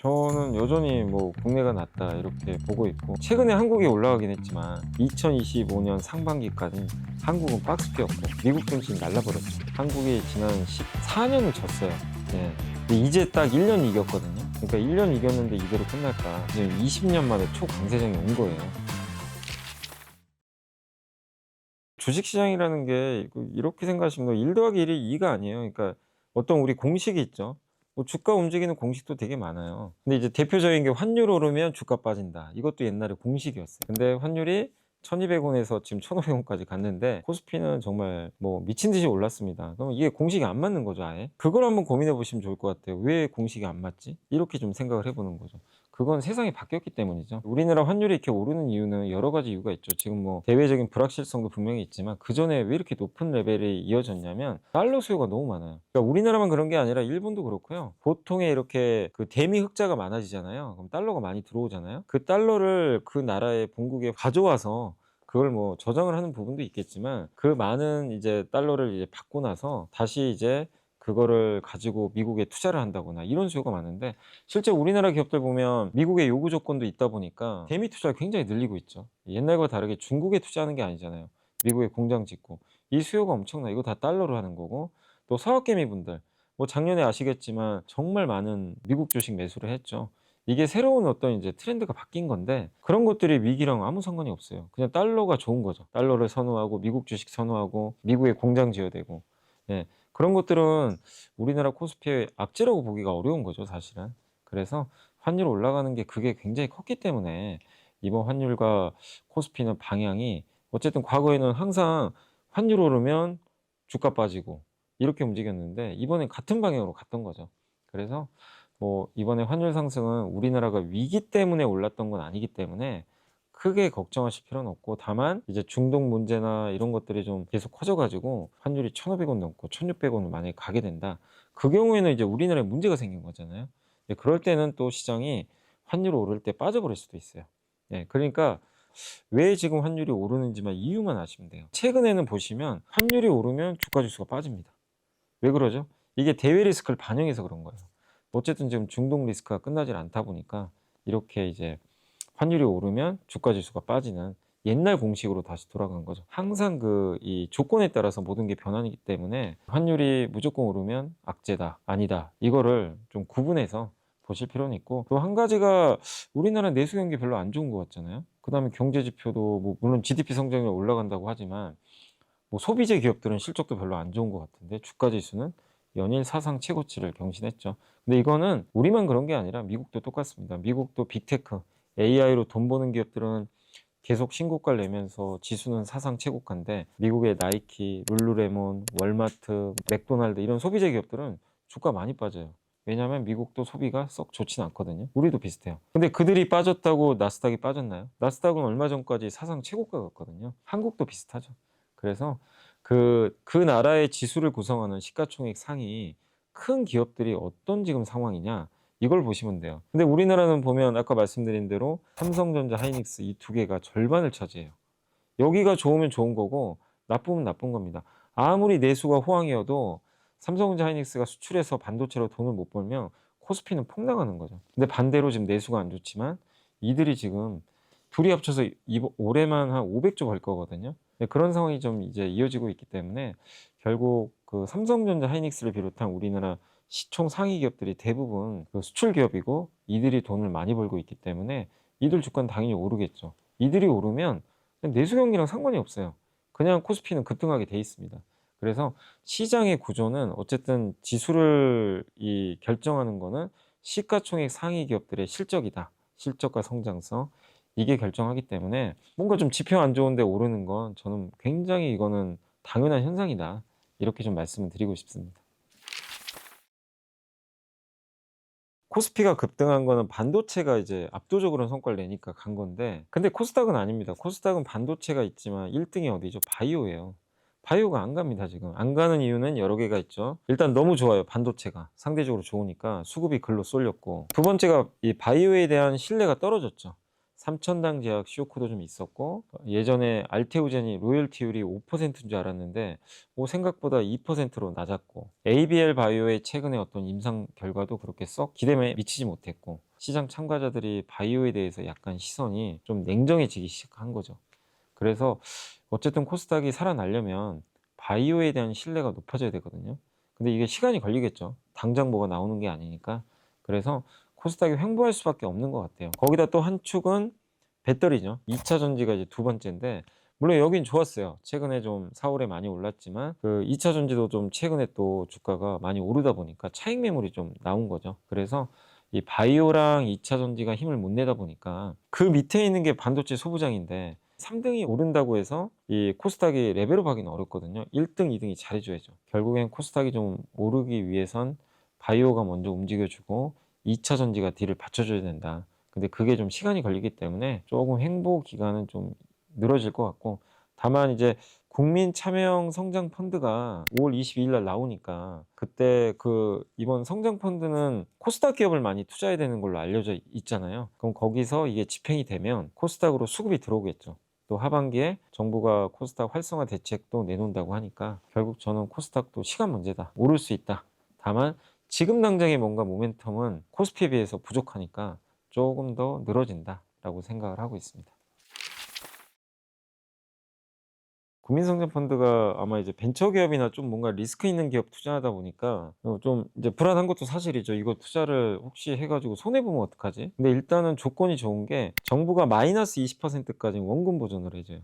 저는 여전히 뭐 국내가 낫다 이렇게 보고 있고, 최근에 한국이 올라가긴 했지만 2025년 상반기까지 한국은 박스피였고 미국 증시는 날라버렸죠. 한국이 지난 14년을 졌어요. 네. 근데 이제 딱 1년 이겼거든요. 그러니까 1년 이겼는데 이대로 끝날까? 지금 20년 만에 초강세장이 온 거예요. 주식시장이라는 게 이렇게 생각하시면 1 더하기 1이 2가 아니에요. 그러니까 어떤 우리 공식이 있죠. 뭐 주가 움직이는 공식도 되게 많아요. 근데 이제 대표적인 게 환율 오르면 주가 빠진다. 이것도 옛날에 공식이었어요. 근데 환율이 1,200원에서 지금 1,500원까지 갔는데 코스피는 정말 뭐 미친 듯이 올랐습니다. 그럼 이게 공식이 안 맞는 거죠, 아예. 그걸 한번 고민해 보시면 좋을 것 같아요. 왜 공식이 안 맞지? 이렇게 좀 생각을 해 보는 거죠. 그건 세상이 바뀌었기 때문이죠. 우리나라 환율이 이렇게 오르는 이유는 여러 가지 이유가 있죠. 지금 뭐 대외적인 불확실성도 분명히 있지만, 그전에 왜 이렇게 높은 레벨이 이어졌냐면 달러 수요가 너무 많아요. 그러니까 우리나라만 그런 게 아니라 일본도 그렇고요. 보통에 이렇게 그 대미 흑자가 많아지잖아요. 그럼 달러가 많이 들어오잖아요. 그 달러를 그 나라의 본국에 가져와서 그걸 뭐 저장을 하는 부분도 있겠지만, 그 많은 이제 달러를 이제 받고 나서 다시 이제 그거를 가지고 미국에 투자를 한다거나 이런 수요가 많은데, 실제 우리나라 기업들 보면 미국의 요구 조건도 있다 보니까 대미 투자를 굉장히 늘리고 있죠. 옛날과 다르게 중국에 투자하는 게 아니잖아요. 미국에 공장 짓고. 이 수요가 엄청나. 이거 다 달러로 하는 거고. 또 서학개미 분들, 뭐 작년에 아시겠지만 정말 많은 미국 주식 매수를 했죠. 이게 새로운 어떤 이제 트렌드가 바뀐 건데, 그런 것들이 위기랑 아무 상관이 없어요. 그냥 달러가 좋은 거죠. 달러를 선호하고 미국 주식 선호하고 미국에 공장 지어야 되고. 예. 그런 것들은 우리나라 코스피의 악재라고 보기가 어려운 거죠, 사실은. 그래서 환율 올라가는 게 그게 굉장히 컸기 때문에 이번 환율과 코스피는 방향이, 어쨌든 과거에는 항상 환율 오르면 주가 빠지고 이렇게 움직였는데, 이번엔 같은 방향으로 갔던 거죠. 그래서 뭐 이번에 환율 상승은 우리나라가 위기 때문에 올랐던 건 아니기 때문에 크게 걱정하실 필요는 없고, 다만 이제 중동 문제나 이런 것들이 좀 계속 커져 가지고 환율이 1,500원 넘고 1,600원을 만약에 가게 된다. 그 경우에는 이제 우리나라에 문제가 생긴 거잖아요. 예, 그럴 때는 또 시장이 환율이 오를 때 빠져버릴 수도 있어요. 예, 그러니까 왜 지금 환율이 오르는지만 이유만 아시면 돼요. 최근에는 보시면 환율이 오르면 주가 지수가 빠집니다. 왜 그러죠? 이게 대외 리스크를 반영해서 그런 거예요. 어쨌든 지금 중동 리스크가 끝나질 않다 보니까 이렇게 이제 환율이 오르면 주가 지수가 빠지는 옛날 공식으로 다시 돌아간 거죠. 항상 그 이 조건에 따라서 모든 게 변하기 때문에 환율이 무조건 오르면 악재다, 아니다, 이거를 좀 구분해서 보실 필요는 있고, 또 한 가지가 우리나라 내수 경기 별로 안 좋은 것 같잖아요. 그다음에 경제 지표도 뭐 물론 GDP 성장률 올라간다고 하지만 뭐 소비재 기업들은 실적도 별로 안 좋은 것 같은데 주가 지수는 연일 사상 최고치를 경신했죠. 근데 이거는 우리만 그런 게 아니라 미국도 똑같습니다. 미국도 빅테크, AI로 돈 버는 기업들은 계속 신고가를 내면서 지수는 사상 최고가인데, 미국의 나이키, 룰루레몬, 월마트, 맥도날드 이런 소비재 기업들은 주가 많이 빠져요. 왜냐하면 미국도 소비가 썩 좋진 않거든요. 우리도 비슷해요. 근데 그들이 빠졌다고 나스닥이 빠졌나요? 나스닥은 얼마 전까지 사상 최고가 갔거든요. 한국도 비슷하죠. 그래서 그 나라의 지수를 구성하는 시가총액 상위 큰 기업들이 어떤 지금 상황이냐, 이걸 보시면 돼요. 근데 우리나라는 보면 아까 말씀드린 대로 삼성전자, 하이닉스 이 두 개가 절반을 차지해요. 여기가 좋으면 좋은 거고 나쁘면 나쁜 겁니다. 아무리 내수가 호황이어도 삼성전자, 하이닉스가 수출해서 반도체로 돈을 못 벌면 코스피는 폭락하는 거죠. 근데 반대로 지금 내수가 안 좋지만 이들이 지금 둘이 합쳐서 올해만 한 500조 벌 거거든요. 네, 그런 상황이 좀 이제 이어지고 있기 때문에 결국 그 삼성전자, 하이닉스를 비롯한 우리나라 시총 상위 기업들이 대부분 그 수출 기업이고, 이들이 돈을 많이 벌고 있기 때문에 이들 주가는 당연히 오르겠죠. 이들이 오르면 내수 경기랑 상관이 없어요. 그냥 코스피는 급등하게 돼 있습니다. 그래서 시장의 구조는 어쨌든 지수를 결정하는 거는 시가총액 상위 기업들의 실적이다. 실적과 성장성. 이게 결정하기 때문에 뭔가 좀 지표 안 좋은데 오르는 건 저는 굉장히 이거는 당연한 현상이다. 이렇게 좀 말씀을 드리고 싶습니다. 코스피가 급등한 거는 반도체가 이제 압도적으로 성과를 내니까 간 건데, 근데 코스닥은 아닙니다. 코스닥은 반도체가 있지만 1등이 어디죠? 바이오예요. 바이오가 안 갑니다, 지금. 안 가는 이유는 여러 개가 있죠. 일단 너무 좋아요, 반도체가. 상대적으로 좋으니까 수급이 글로 쏠렸고. 두 번째가 이 바이오에 대한 신뢰가 떨어졌죠. 삼천당 제약 쇼크도 좀 있었고 예전에 알테오젠이 로열티율이 5%인 줄 알았는데 생각보다 2%로 낮았고 ABL 바이오의 최근에 어떤 임상 결과도 그렇게 썩 기대에 미치지 못했고 시장 참가자들이 바이오에 대해서 약간 시선이 좀 냉정해지기 시작한 거죠. 그래서 어쨌든 코스닥이 살아나려면 바이오에 대한 신뢰가 높아져야 되거든요. 근데 이게 시간이 걸리겠죠. 당장 뭐가 나오는 게 아니니까. 그래서 코스닥이 횡보할 수밖에 없는 것 같아요. 거기다 또 한 축은 배터리죠. 2차 전지가 이제 두 번째인데 물론 여긴 좋았어요. 최근에 좀 4월에 많이 올랐지만 그 2차 전지도 좀 최근에 또 주가가 많이 오르다 보니까 차익 매물이 좀 나온 거죠. 그래서 이 바이오랑 2차 전지가 힘을 못 내다 보니까 그 밑에 있는 게 반도체 소부장인데 3등이 오른다고 해서 이 코스닥이 레벨업 하기는 어렵거든요. 1등, 2등이 잘해줘야죠. 결국엔 코스닥이 좀 오르기 위해선 바이오가 먼저 움직여주고 2차 전지가 뒤를 받쳐줘야 된다. 근데 그게 좀 시간이 걸리기 때문에 조금 횡보 기간은 좀 늘어질 것 같고 다만 이제 국민 참여형 성장 펀드가 5월 22일 날 나오니까 그때 그 이번 성장 펀드는 코스닥 기업을 많이 투자해야 되는 걸로 알려져 있잖아요. 그럼 거기서 이게 집행이 되면 코스닥으로 수급이 들어오겠죠. 또 하반기에 정부가 코스닥 활성화 대책도 내놓는다고 하니까 결국 저는 코스닥도 시간 문제다. 오를 수 있다. 다만 지금 당장의 뭔가 모멘텀은 코스피에 비해서 부족하니까 조금 더 늘어진다라고 생각을 하고 있습니다. 국민성장펀드가 아마 이제 벤처기업이나 좀 뭔가 리스크 있는 기업 투자하다 보니까 좀 이제 불안한 것도 사실이죠. 이거 투자를 혹시 해가지고 손해보면 어떡하지? 근데 일단은 조건이 좋은 게 정부가 마이너스 20%까지 원금 보전을 해줘요.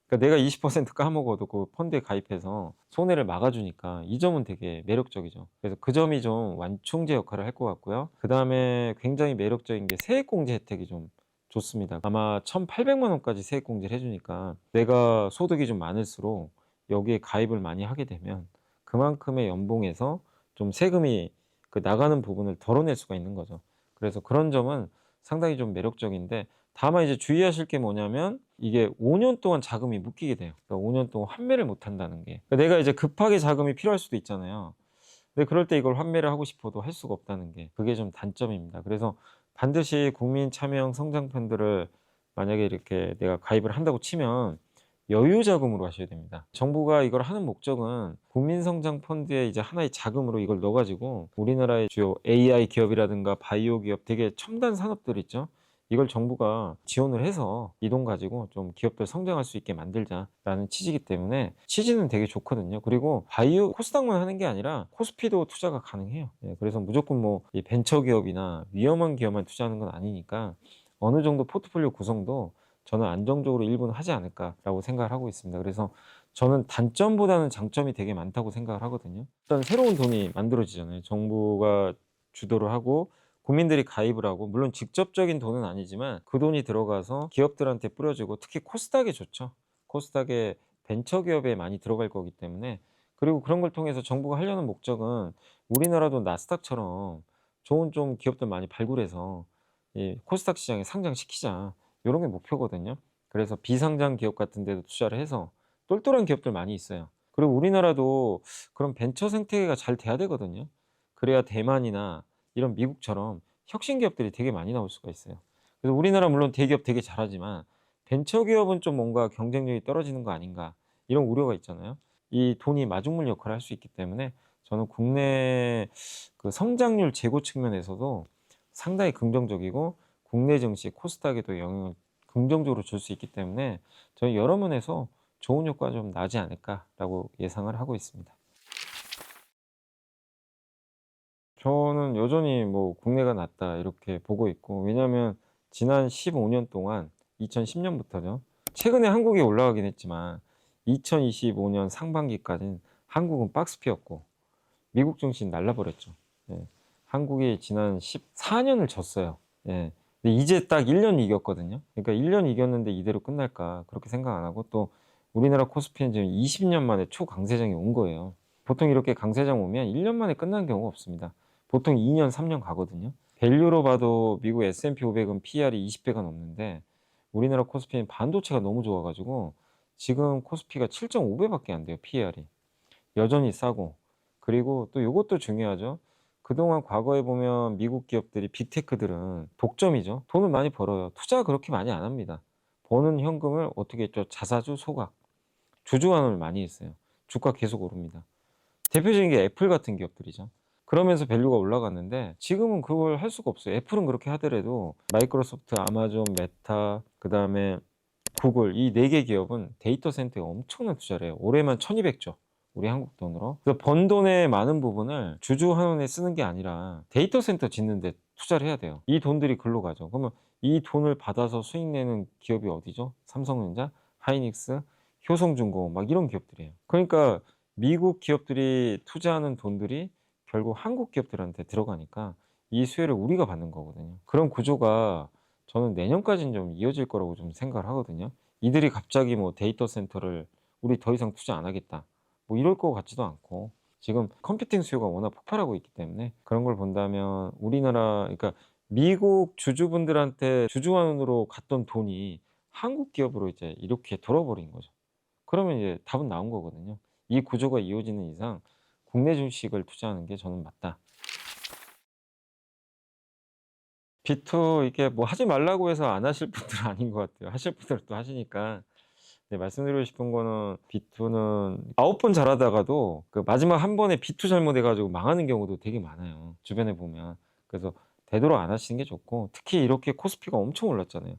그러니까 내가 20% 까먹어도 그 펀드에 가입해서 손해를 막아주니까 이 점은 되게 매력적이죠. 그래서 그 점이 좀 완충제 역할을 할 것 같고요. 그 다음에 굉장히 매력적인 게 세액공제 혜택이 좀 좋습니다. 아마 1,800만 원까지 세액공제를 해주니까 내가 소득이 좀 많을수록 여기에 가입을 많이 하게 되면 그만큼의 연봉에서 좀 세금이 그 나가는 부분을 덜어낼 수가 있는 거죠. 그래서 그런 점은 상당히 좀 매력적인데 다만 이제 주의하실 게 뭐냐면 이게 5년 동안 자금이 묶이게 돼요. 그러니까 5년 동안 환매를 못 한다는 게. 그러니까 내가 이제 급하게 자금이 필요할 수도 있잖아요. 근데 그럴 때 이걸 환매를 하고 싶어도 할 수가 없다는 게 그게 좀 단점입니다. 그래서 반드시 국민 참여형 성장 펀드를 만약에 이렇게 내가 가입을 한다고 치면 여유 자금으로 하셔야 됩니다. 정부가 이걸 하는 목적은 국민 성장 펀드에 이제 하나의 자금으로 이걸 넣어 가지고 우리나라의 주요 AI 기업이라든가 바이오 기업 되게 첨단 산업들 있죠. 이걸 정부가 지원을 해서 이 돈 가지고 좀 기업들 성장할 수 있게 만들자라는 취지이기 때문에 취지는 되게 좋거든요. 그리고 바이오 코스닥만 하는 게 아니라 코스피도 투자가 가능해요. 그래서 무조건 뭐 이 벤처 기업이나 위험한 기업만 투자하는 건 아니니까 어느 정도 포트폴리오 구성도 저는 안정적으로 일부는 하지 않을까라고 생각을 하고 있습니다. 그래서 저는 단점보다는 장점이 되게 많다고 생각을 하거든요. 일단 새로운 돈이 만들어지잖아요. 정부가 주도를 하고 국민들이 가입을 하고 물론 직접적인 돈은 아니지만 그 돈이 들어가서 기업들한테 뿌려지고 특히 코스닥에 좋죠. 코스닥에 벤처기업에 많이 들어갈 거기 때문에 그리고 그런 걸 통해서 정부가 하려는 목적은 우리나라도 나스닥처럼 좋은 좀 기업들 많이 발굴해서 이 코스닥 시장에 상장시키자 이런 게 목표거든요. 그래서 비상장 기업 같은 데도 투자를 해서 똘똘한 기업들 많이 있어요. 그리고 우리나라도 그런 벤처 생태계가 잘 돼야 되거든요. 그래야 대만이나 이런 미국처럼 혁신 기업들이 되게 많이 나올 수가 있어요. 그래서 우리나라 물론 대기업 되게 잘하지만 벤처 기업은 좀 뭔가 경쟁력이 떨어지는 거 아닌가 이런 우려가 있잖아요. 이 돈이 마중물 역할을 할 수 있기 때문에 저는 국내 그 성장률 제고 측면에서도 상당히 긍정적이고 국내 증시 코스닥에도 영향을 긍정적으로 줄 수 있기 때문에 저는 여러 면에서 좋은 효과가 좀 나지 않을까라고 예상을 하고 있습니다. 저는 여전히 뭐 국내가 낫다 이렇게 보고 있고 왜냐하면 지난 15년 동안 2010년부터죠. 최근에 한국이 올라가긴 했지만 2025년 상반기까지는 한국은 박스피였고 미국 증시는 날라버렸죠. 예. 한국이 지난 14년을 졌어요. 예. 근데 이제 딱 1년 이겼거든요. 그러니까 1년 이겼는데 이대로 끝날까 그렇게 생각 안 하고 또 우리나라 코스피는 지금 20년 만에 초강세장이 온 거예요. 보통 이렇게 강세장 오면 1년 만에 끝나는 경우가 없습니다. 보통 2년, 3년 가거든요. 밸류로 봐도 미국 S&P 500은 PR이 20배가 넘는데 우리나라 코스피는 반도체가 너무 좋아가지고 지금 코스피가 7.5배밖에 안 돼요. PR이. 여전히 싸고. 그리고 또 이것도 중요하죠. 그동안 과거에 보면 미국 기업들이 빅테크들은 독점이죠. 돈을 많이 벌어요. 투자 그렇게 많이 안 합니다. 버는 현금을 어떻게 했죠? 자사주 소각, 주주 환원을 많이 했어요. 주가 계속 오릅니다. 대표적인 게 애플 같은 기업들이죠. 그러면서 밸류가 올라갔는데 지금은 그걸 할 수가 없어요. 애플은 그렇게 하더라도 마이크로소프트, 아마존, 메타, 그다음에 구글 이 4개 기업은 데이터 센터에 엄청난 투자를 해요. 올해만 1200조. 우리 한국 돈으로. 그래서 번 돈의 많은 부분을 주주 환원에 쓰는 게 아니라 데이터 센터 짓는 데 투자를 해야 돼요. 이 돈들이 글로 가죠. 그러면 이 돈을 받아서 수익 내는 기업이 어디죠? 삼성전자, 하이닉스, 효성중공업 막 이런 기업들이에요. 그러니까 미국 기업들이 투자하는 돈들이 결국 한국 기업들한테 들어가니까 이 수혜를 우리가 받는 거거든요. 그런 구조가 저는 내년까지는 좀 이어질 거라고 좀 생각을 하거든요. 이들이 갑자기 뭐 데이터 센터를 우리 더 이상 투자 안 하겠다. 뭐 이럴 것 같지도 않고 지금 컴퓨팅 수요가 워낙 폭발하고 있기 때문에 그런 걸 본다면 우리나라 그러니까 미국 주주분들한테 주주환원으로 갔던 돈이 한국 기업으로 이제 이렇게 돌아버린 거죠. 그러면 이제 답은 나온 거거든요. 이 구조가 이어지는 이상 국내 주식을 투자하는 게 저는 맞다. 비투 이게 뭐 하지 말라고 해서 안 하실 분들은 아닌 것 같아요. 하실 분들은 또 하시니까. 네, 말씀드리고 싶은 거는 비투는 9번 잘하다가도 그 마지막 한 번에 비투 잘못해 가지고 망하는 경우도 되게 많아요, 주변에 보면. 그래서 되도록 안 하시는 게 좋고 특히 이렇게 코스피가 엄청 올랐잖아요.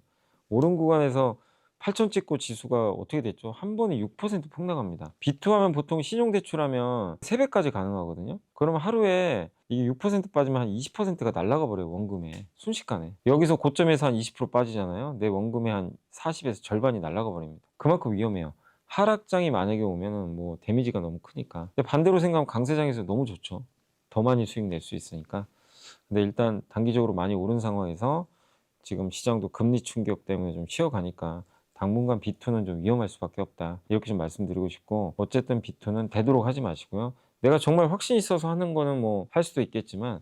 오른 구간에서 8천 찍고 지수가 어떻게 됐죠? 한 번에 6% 폭락합니다. 비투하면 보통 신용대출하면 3배까지 가능하거든요. 그러면 하루에 이게 6% 빠지면 한 20%가 날아가 버려요, 원금에. 순식간에. 여기서 고점에서 한 20% 빠지잖아요. 내 원금의 한 40에서 절반이 날아가 버립니다. 그만큼 위험해요. 하락장이 만약에 오면은 뭐 데미지가 너무 크니까. 근데 반대로 생각하면 강세장에서 너무 좋죠. 더 많이 수익 낼 수 있으니까. 근데 일단 단기적으로 많이 오른 상황에서 지금 시장도 금리 충격 때문에 좀 쉬어가니까 당분간 비투는 좀 위험할 수밖에 없다. 이렇게 좀 말씀드리고 싶고 어쨌든 비투는 되도록 하지 마시고요. 내가 정말 확신 있어서 하는 거는 뭐 할 수도 있겠지만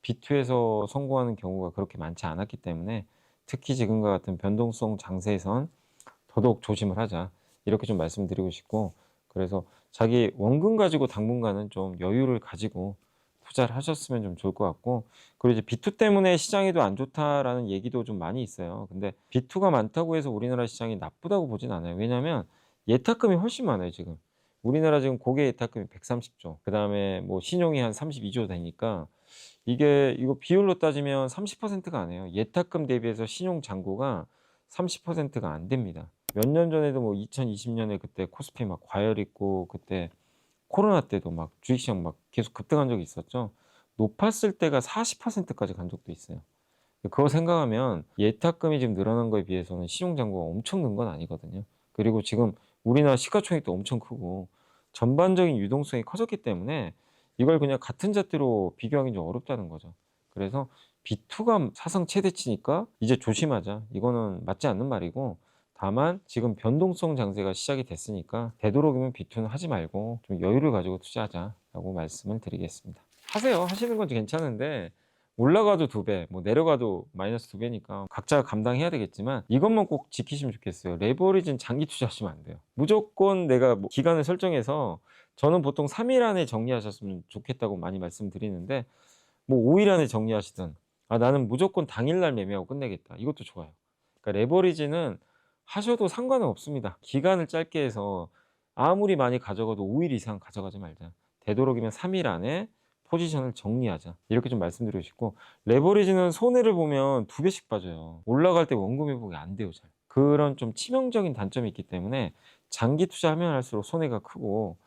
비투에서 성공하는 경우가 그렇게 많지 않았기 때문에 특히 지금과 같은 변동성 장세에선 더더욱 조심을 하자. 이렇게 좀 말씀드리고 싶고 그래서 자기 원금 가지고 당분간은 좀 여유를 가지고 투자를 하셨으면 좀 좋을 것 같고 그리고 이제 비투 때문에 시장에도 안 좋다라는 얘기도 좀 많이 있어요. 근데 비투가 많다고 해서 우리나라 시장이 나쁘다고 보진 않아요. 왜냐하면 예탁금이 훨씬 많아요, 지금. 우리나라 지금 고개 예탁금이 130조, 그다음에 뭐 신용이 한 32조 되니까 이게 이거 비율로 따지면 30%가 안 해요. 예탁금 대비해서 신용 잔고가 30%가 안 됩니다. 몇 년 전에도 뭐 2020년에 그때 코스피 막 과열 있고 그때 코로나 때도 막 주식시장 막 계속 급등한 적이 있었죠. 높았을 때가 40%까지 간 적도 있어요. 그거 생각하면 예탁금이 지금 늘어난 거에 비해서는 신용 잔고가 엄청 는 건 아니거든요. 그리고 지금 우리나라 시가총액도 엄청 크고 전반적인 유동성이 커졌기 때문에 이걸 그냥 같은 잣대로 비교하기는 좀 어렵다는 거죠. 그래서 비투가 사상 최대치니까 이제 조심하자. 이거는 맞지 않는 말이고 다만 지금 변동성 장세가 시작이 됐으니까 되도록이면 비투는 하지 말고 좀 여유를 가지고 투자하자라고 말씀을 드리겠습니다. 하세요. 하시는 건 괜찮은데 올라가도 2배, 뭐 내려가도 마이너스 2배니까 각자가 감당해야 되겠지만 이것만 꼭 지키시면 좋겠어요. 레버리지는 장기 투자하시면 안 돼요. 무조건 내가 뭐 기간을 설정해서 저는 보통 3일 안에 정리하셨으면 좋겠다고 많이 말씀드리는데 뭐 5일 안에 정리하시든 나는 무조건 당일날 매매하고 끝내겠다. 이것도 좋아요. 그러니까 레버리지는 하셔도 상관은 없습니다. 기간을 짧게 해서 아무리 많이 가져가도 5일 이상 가져가지 말자. 되도록이면 3일 안에 포지션을 정리하자. 이렇게 좀 말씀드리고 싶고 레버리지는 손해를 보면 2배씩 빠져요. 올라갈 때 원금 회복이 안 돼요, 잘. 그런 좀 치명적인 단점이 있기 때문에 장기 투자하면 할수록 손해가 크고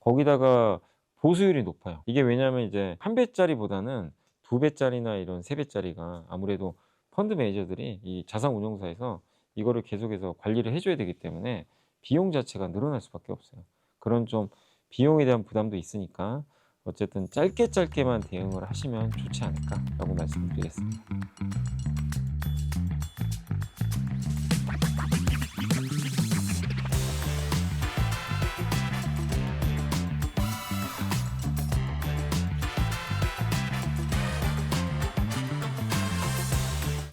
거기다가 보수율이 높아요. 이게 왜냐하면 이제 1배짜리보다는 2배짜리나 이런 3배짜리가 아무래도 펀드 매니저들이 이 자산 운용사에서 이거를 계속해서 관리를 해 줘야 되기 때문에 비용 자체가 늘어날 수밖에 없어요. 그런 좀 비용에 대한 부담도 있으니까 어쨌든 짧게만 대응을 하시면 좋지 않을까라고 말씀드리겠습니다.